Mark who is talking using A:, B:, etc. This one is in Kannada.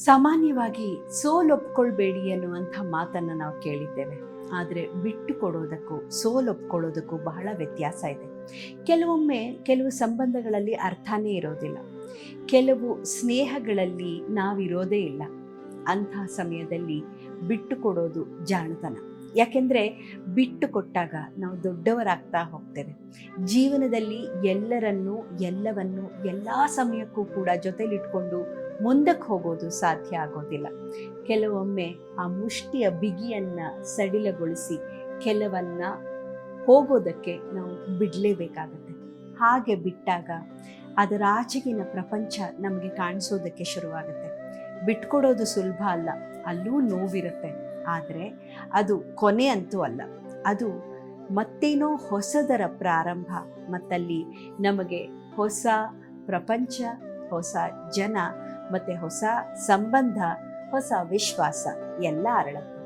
A: ಸಾಮಾನ್ಯವಾಗಿ ಸೋಲೊಪ್ಕೊಳ್ಬೇಡಿ ಅನ್ನುವಂಥ ಮಾತನ್ನು ನಾವು ಕೇಳಿದ್ದೇವೆ. ಆದರೆ ಬಿಟ್ಟು ಕೊಡೋದಕ್ಕೂ ಸೋಲೊಪ್ಕೊಳ್ಳೋದಕ್ಕೂ ಬಹಳ ವ್ಯತ್ಯಾಸ ಇದೆ. ಕೆಲವೊಮ್ಮೆ ಕೆಲವು ಸಂಬಂಧಗಳಲ್ಲಿ ಅರ್ಥನೇ ಇರೋದಿಲ್ಲ, ಕೆಲವು ಸ್ನೇಹಗಳಲ್ಲಿ ನಾವಿರೋದೇ ಇಲ್ಲ. ಅಂಥ ಸಮಯದಲ್ಲಿ ಬಿಟ್ಟು ಕೊಡೋದು ಜಾಣತನ. ಯಾಕೆಂದರೆ ಬಿಟ್ಟು ಕೊಟ್ಟಾಗ ನಾವು ದೊಡ್ಡವರಾಗ್ತಾ ಹೋಗ್ತೇವೆ. ಜೀವನದಲ್ಲಿ ಎಲ್ಲರನ್ನೂ ಎಲ್ಲವನ್ನು ಎಲ್ಲ ಸಮಯಕ್ಕೂ ಕೂಡ ಜೊತೆಲಿಟ್ಕೊಂಡು ಮುಂದಕ್ಕೆ ಹೋಗೋದು ಸಾಧ್ಯ ಆಗೋದಿಲ್ಲ. ಕೆಲವೊಮ್ಮೆ ಆ ಮುಷ್ಟಿಯ ಬಿಗಿಯನ್ನು ಸಡಿಲಗೊಳಿಸಿ ಕೆಲವನ್ನ ಹೋಗೋದಕ್ಕೆ ನಾವು ಬಿಡಲೇಬೇಕಾಗತ್ತೆ. ಹಾಗೆ ಬಿಟ್ಟಾಗ ಅದರ ಆಚೆಗಿನ ಪ್ರಪಂಚ ನಮಗೆ ಕಾಣಿಸೋದಕ್ಕೆ ಶುರುವಾಗುತ್ತೆ. ಬಿಟ್ಕೊಡೋದು ಸುಲಭ ಅಲ್ಲ, ಅಲ್ಲೂ ನೋವಿರುತ್ತೆ. ಆದರೆ ಅದು ಕೊನೆ ಅಂತೂ ಅಲ್ಲ, ಅದು ಮತ್ತೇನೋ ಹೊಸದರ ಪ್ರಾರಂಭ. ಮತ್ತಲ್ಲಿ ನಮಗೆ ಹೊಸ ಪ್ರಪಂಚ, ಹೊಸ ಜನ, ಮತ್ತು ಹೊಸ ಸಂಬಂಧ, ಹೊಸ ವಿಶ್ವಾಸ ಎಲ್ಲ ಅರಳುತ್ತೆ.